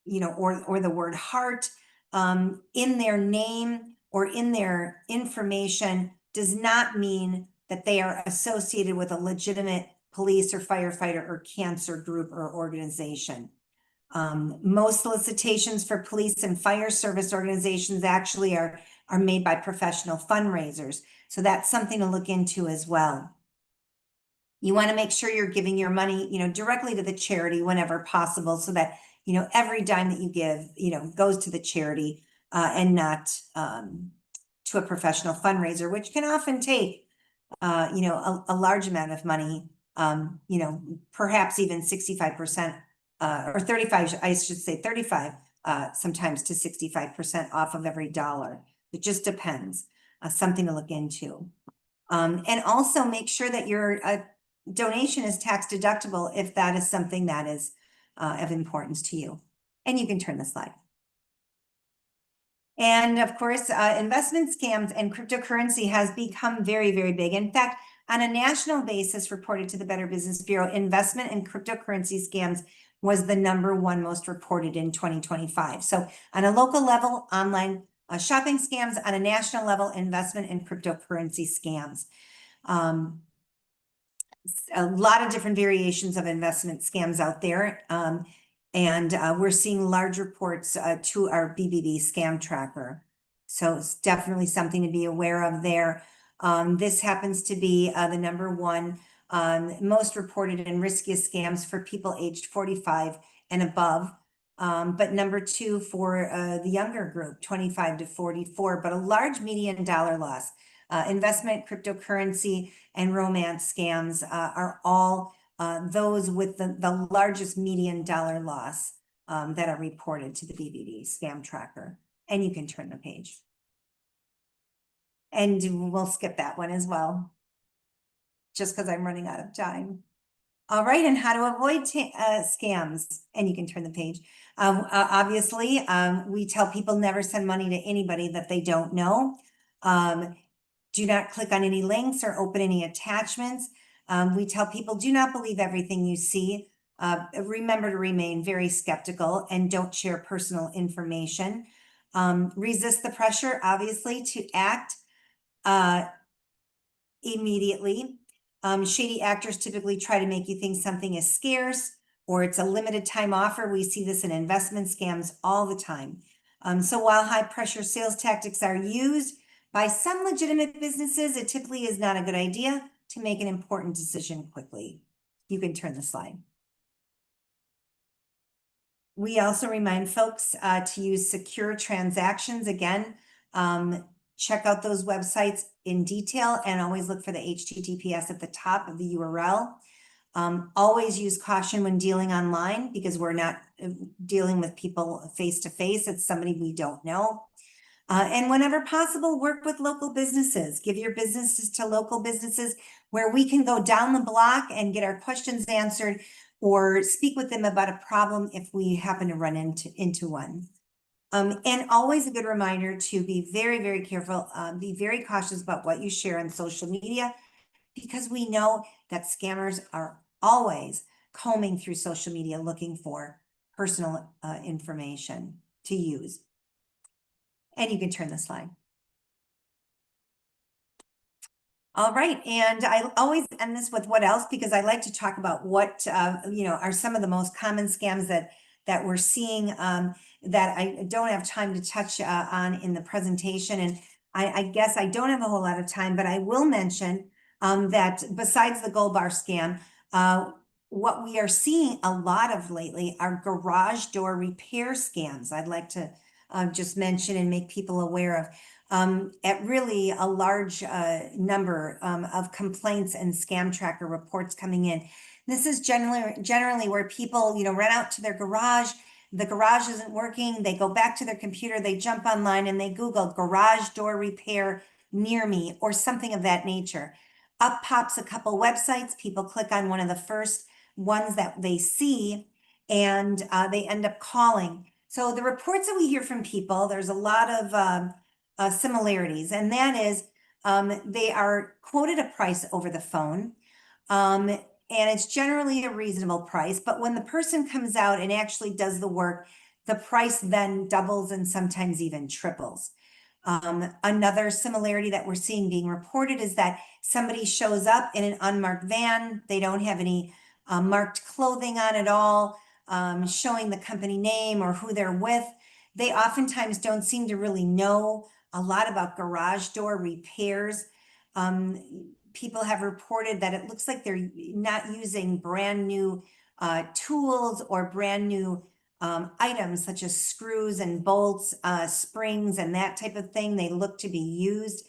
the word heart in their name or in their information does not mean that they are associated with a legitimate police or firefighter or cancer group or organization. Most solicitations for police and fire service organizations actually are made by professional fundraisers. So that's something to look into as well. You want to make sure you're giving your money, directly to the charity whenever possible, so that, every dime that you give, goes to the charity and not to a professional fundraiser, which can often take, a large amount of money, perhaps even 65% or 35, I should say 35, sometimes to 65% off of every dollar. It just depends. Something to look into. And also make sure that your donation is tax deductible if that is something that is of importance to you. And you can turn the slide. And of course, investment scams and cryptocurrency has become very, very big. In fact, on a national basis, reported to the Better Business Bureau, investment and cryptocurrency scams was the #1 most reported in 2025. So on a local level, online shopping scams; on a national level, investment and cryptocurrency scams. A lot of different variations of investment scams out there. And we're seeing large reports to our BBB ScamTracker. So it's definitely something to be aware of there. This happens to be the #1 most reported and riskiest scams for people aged 45 and above. But number 2 for the younger group, 25 to 44, but a large median dollar loss. Investment, cryptocurrency, and romance scams are all those with the largest median dollar loss that are reported to the BBB scam tracker. And you can turn the page. And we'll skip that one as well, just because I'm running out of time. All right, and how to avoid scams, and you can turn the page. Obviously, we tell people never send money to anybody that they don't know. Do not click on any links or open any attachments. We tell people do not believe everything you see. Remember to remain very skeptical and don't share personal information. Resist the pressure, obviously, to act immediately. Shady actors typically try to make you think something is scarce or it's a limited time offer. We see this in investment scams all the time. So while high pressure sales tactics are used by some legitimate businesses, it typically is not a good idea to make an important decision quickly. You can turn the slide. We also remind folks to use secure transactions. Again, check out those websites in detail and always look for the HTTPS at the top of the URL. Always use caution when dealing online because we're not dealing with people face to face. It's somebody we don't know. And whenever possible, work with local businesses. Give your businesses to local businesses where we can go down the block and get our questions answered or speak with them about a problem if we happen to run into one. And always a good reminder to be very, very careful, be very cautious about what you share on social media, because we know that scammers are always combing through social media looking for personal information to use. And you can turn the slide. All right, and I always end this with what else, because I like to talk about what are some of the most common scams that we're seeing that I don't have time to touch on in the presentation. And I guess I don't have a whole lot of time, but I will mention that besides the gold bar scam, what we are seeing a lot of lately are garage door repair scams. I'd like to just mention and make people aware of. At really a large number of complaints and ScamTracker reports coming in. This is generally where people, run out to their garage. The garage isn't working. They go back to their computer. They jump online and they Google garage door repair near me or something of that nature. Up pops a couple websites. People click on one of the first ones that they see and they end up calling. So the reports that we hear from people, there's a lot of similarities, and that is they are quoted a price over the phone, and it's generally a reasonable price, but when the person comes out and actually does the work, the price then doubles and sometimes even triples. Another similarity that we're seeing being reported is that somebody shows up in an unmarked van. They don't have any marked clothing on at all, showing the company name or who they're with. They oftentimes don't seem to really know a lot about garage door repairs. People have reported that it looks like they're not using brand new tools or brand new items such as screws and bolts, springs, and that type of thing. They look to be used.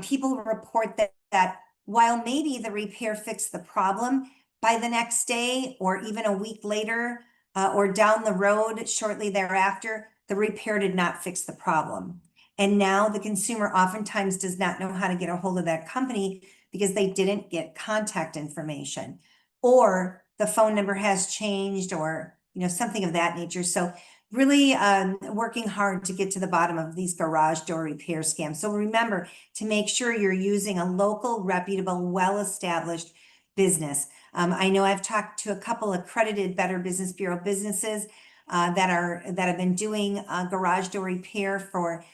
People report that while maybe the repair fixed the problem, by the next day or even a week later or down the road shortly thereafter, the repair did not fix the problem. And now the consumer oftentimes does not know how to get a hold of that company because they didn't get contact information, or the phone number has changed, or something of that nature. So really working hard to get to the bottom of these garage door repair scams. So remember to make sure you're using a local, reputable, well-established business. I know I've talked to a couple of accredited Better Business Bureau businesses that have been doing garage door repair for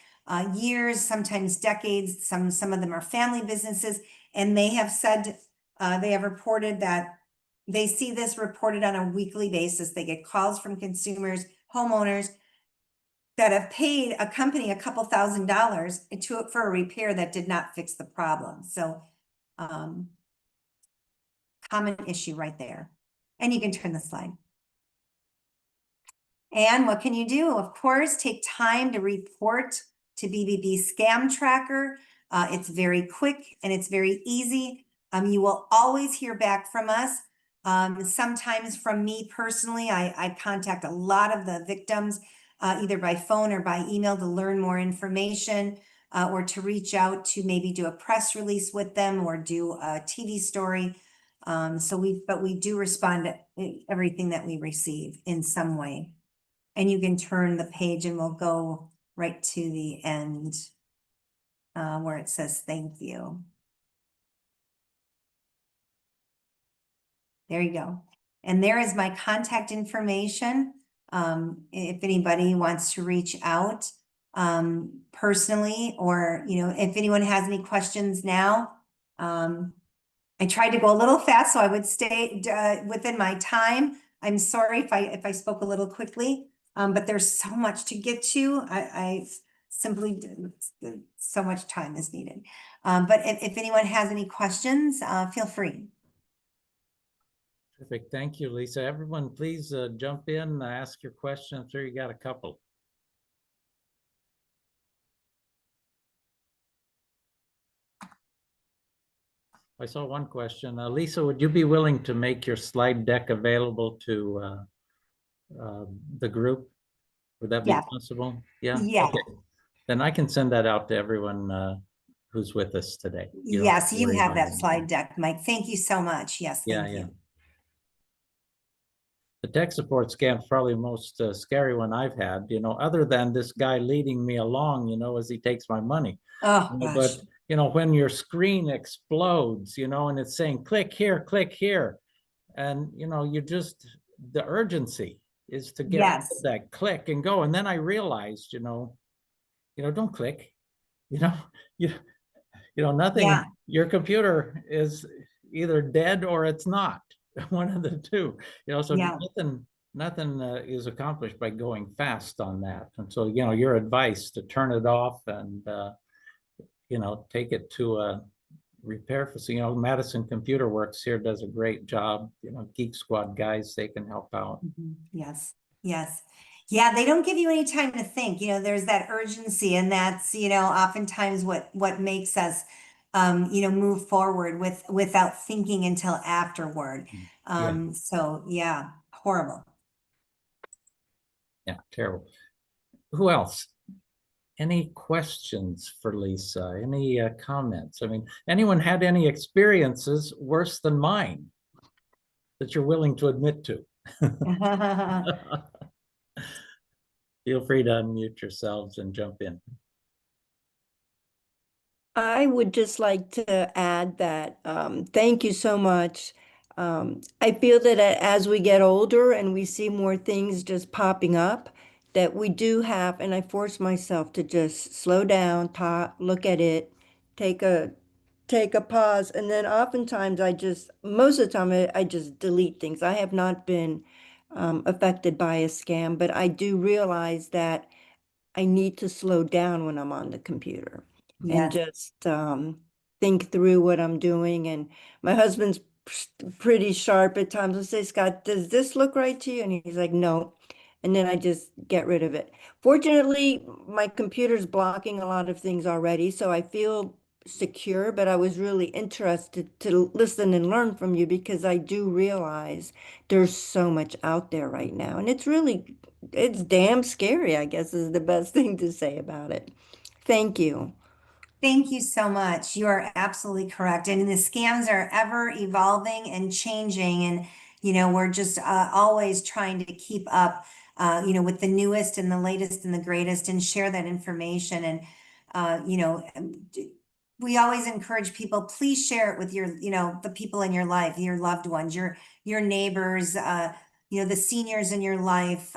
years, sometimes decades. Some of them are family businesses, and they have said, they have reported that they see this reported on a weekly basis. They get calls from consumers, homeowners that have paid a company a couple $1,000s for a repair that did not fix the problem. So common issue right there. And you can turn the slide. And what can you do? Of course, take time to report to BBB ScamTracker. It's very quick and it's very easy. You will always hear back from us. Sometimes from me personally, I contact a lot of the victims, either by phone or by email to learn more information, or to reach out to maybe do a press release with them or do a TV story. But we do respond to everything that we receive in some way. And you can turn the page and we'll go right to the end, where it says thank you. There you go. And there is my contact information. If anybody wants to reach out personally, or, you know, if anyone has any questions now, I tried to go a little fast so I would stay within my time. I'm sorry if I spoke a little quickly, but there's so much to get to. I simply, so much time is needed. But if anyone has any questions, feel free. Perfect. Thank you, Lisa. Everyone, please jump in, ask your question. I'm sure you got a couple. I saw one question. Lisa, would you be willing to make your slide deck available to the group? Would that be Yeah. possible? Yeah. Yeah. Okay. Then I can send that out to everyone who's with us today. You don't Yes, to you worry have about that it. slide deck, Mike. Thank you so much. Yes, Yeah, thank yeah. you. The tech support scam is probably the most scary one I've had, you know, other than this guy leading me along, you know, as he takes my money. Oh, You know, gosh. but, you know, when your screen explodes, you know, and it's saying, click here, and, you know, you just, the urgency is to get rid Yes. of that click and go. And then I realized, you know, don't click, you know, you, nothing, Yeah. your computer is either dead or it's not, one of the two, you know, so Yeah. nothing is accomplished by going fast on that. And so, you know, your advice to turn it off and, you know, take it to a repair facility, you know, Madison Computer Works here does a great job, you know, Geek Squad guys, they can help out. Yes. Yes. Yeah, they don't give you any time to think. You know, there's that urgency, and that's, you know, oftentimes what makes us you know, move forward without thinking until afterward. Yeah. So yeah, horrible. Yeah, terrible. Who else? Any questions for Lisa? Any comments? I mean, anyone had any experiences worse than mine that you're willing to admit to? Feel free to unmute yourselves and jump in. I would just like to add that thank you so much. I feel that as we get older and we see more things just popping up, that we do have, and I force myself to just slow down, look at it, take a pause, and then oftentimes most of the time I just delete things. I have not been affected by a scam, but I do realize that I need to slow down when I'm on the computer and Yes. just think through what I'm doing. And my husband's pretty sharp at times. I say, Scott, does this look right to you? And he's like, no. And then I just get rid of it. Fortunately, my computer's blocking a lot of things already, so I feel secure, but I was really interested to listen and learn from you because I do realize there's so much out there right now. And it's damn scary, I guess is the best thing to say about it. Thank you. Thank you so much. You are absolutely correct. And the scams are ever evolving and changing. And, you know, we're just always trying to keep up, you know, with the newest and the latest and the greatest and share that information. And, you know, we always encourage people, please share it with your, you know, the people in your life, your loved ones, your neighbors, you know, the seniors in your life,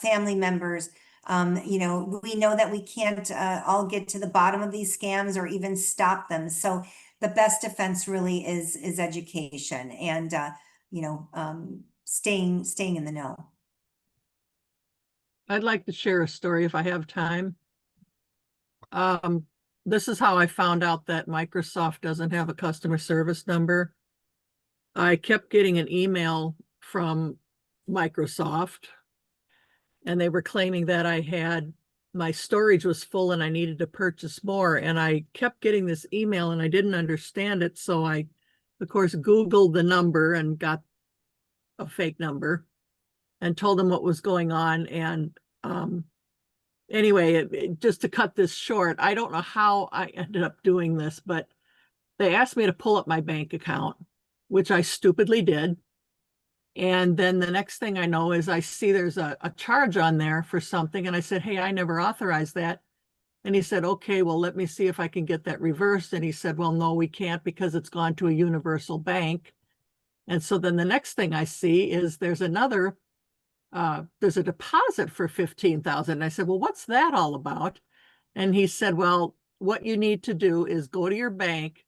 family members. You know, we know that we can't all get to the bottom of these scams or even stop them. So the best defense really is education and you know, staying in the know. I'd like to share a story if I have time. This is how I found out that Microsoft doesn't have a customer service number. I kept getting an email from Microsoft and they were claiming that my storage was full and I needed to purchase more. And I kept getting this email and I didn't understand it. So I, of course, Googled the number and got a fake number and told them what was going on. And anyway, just to cut this short, I don't know how I ended up doing this, but they asked me to pull up my bank account, which I stupidly did. And then the next thing I know is I see there's a charge on there for something. And I said, hey, I never authorized that. And he said, okay, well, let me see if I can get that reversed. And he said, well, no, we can't because it's gone to a universal bank. And so then the next thing I see is there's a deposit for $15,000. And I said, well, what's that all about? And he said, well, what you need to do is go to your bank,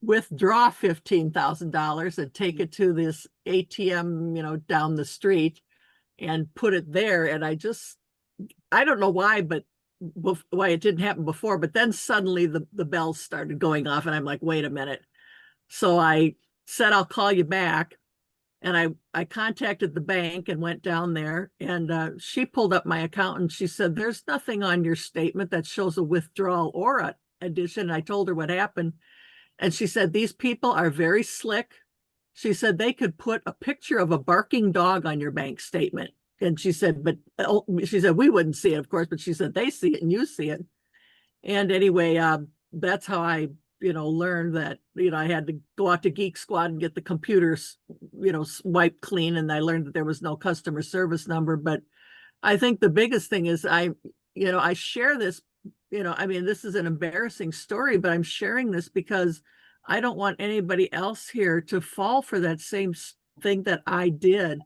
withdraw $15,000 and take it to this ATM, down the street and put it there. And I don't know why, but why it didn't happen before, but then suddenly the bells started going off and I'm like, wait a minute. So I said, I'll call you back. And I contacted the bank and went down there, and she pulled up my account and she said, there's nothing on your statement that shows a withdrawal or an addition. And I told her what happened. And she said, these people are very slick. She said they could put a picture of a barking dog on your bank statement. And she said, she said, we wouldn't see it, of course, but she said, they see it and you see it. And anyway, that's how I, learned that, I had to go out to Geek Squad and get the computers, wiped clean. And I learned that there was no customer service number. But I think the biggest thing is I share this, this is an embarrassing story, but I'm sharing this because I don't want anybody else here to fall for that same thing that I did.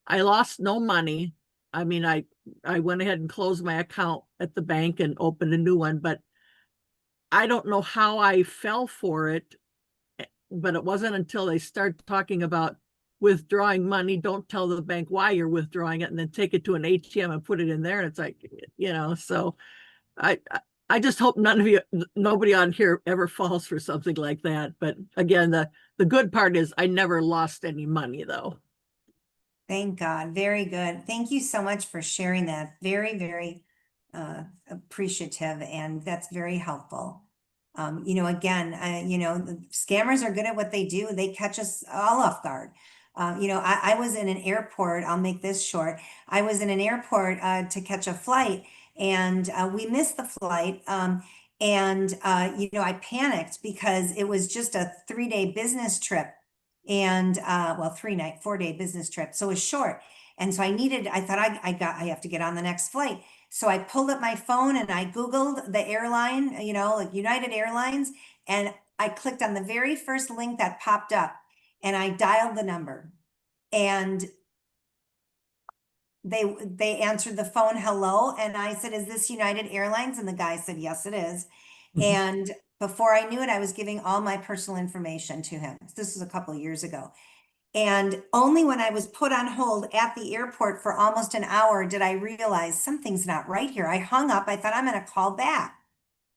I lost no money. I went ahead and closed my account at the bank and opened a new one, but I don't know how I fell for it, but it wasn't until they started talking about withdrawing money. Don't tell the bank why you're withdrawing it and then take it to an ATM and put it in there. And it's like, so I just hope nobody on here ever falls for something like that. But again, the good part is I never lost any money though. Thank God. Very good. Thank you so much for sharing that. Very, very appreciative, and that's very helpful. Again, the scammers are good at what they do. They catch us all off guard. I was in an airport. I'll make this short. I was in an airport to catch a flight, and we missed the flight. I panicked because it was just a 3-day business trip. And 4-day business trip. So it was short. And so I thought I have to get on the next flight. So I pulled up my phone and I Googled the airline, like United Airlines. And I clicked on the very first link that popped up and I dialed the number. And they answered the phone, hello. And I said, is this United Airlines? And the guy said, yes, it is. Mm-hmm. And before I knew it, I was giving all my personal information to him. This was a couple of years ago. And only when I was put on hold at the airport for almost an hour did I realize something's not right here. I hung up. I thought I'm going to call back.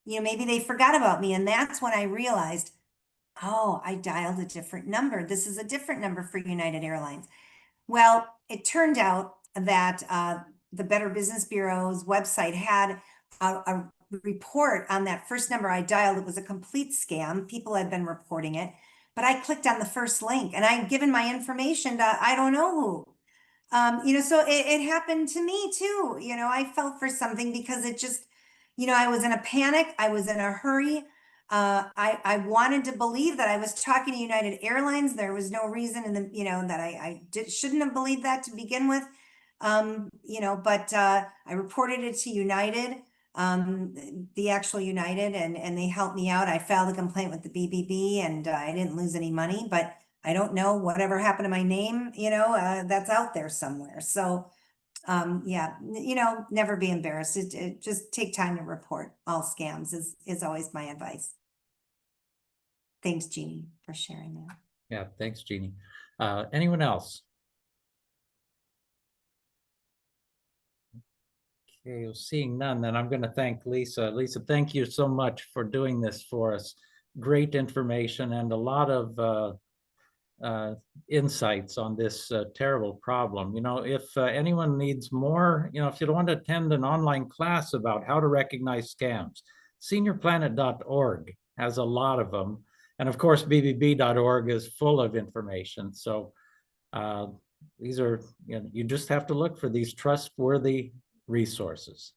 Maybe they forgot about me. And that's when I realized, oh, I dialed a different number. This is a different number for United Airlines. Well, it turned out that the Better Business Bureau's website had a report on that first number I dialed. It was a complete scam. People had been reporting it, but I clicked on the first link and I'd given my information to I don't know who. So it happened to me too. I fell for something because it just, I was in a panic. I was in a hurry. I wanted to believe that I was talking to United Airlines. There was no reason that I shouldn't have believed that to begin with. But I reported it to United, the actual United, and they helped me out. I filed a complaint with the BBB and I didn't lose any money, but I don't know whatever happened to my name, that's out there somewhere. So, never be embarrassed. Just take time to report all scams is always my advice. Thanks, Jeannie, for sharing that. Yeah, thanks, Jeannie. Anyone else? Okay, seeing none, then I'm going to thank Lisa. Lisa, thank you so much for doing this for us. Great information and a lot of insights on this terrible problem. You know, if anyone needs more, you know, if you want to attend an online class about how to recognize scams, seniorplanet.org has a lot of them. And of course, bbb.org is full of information. So these are, you know, you just have to look for these trustworthy resources.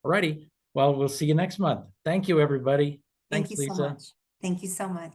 Alrighty, well, we'll see you next month. Thank you, everybody. Thank Thanks, you so Lisa. much. Thank you so much.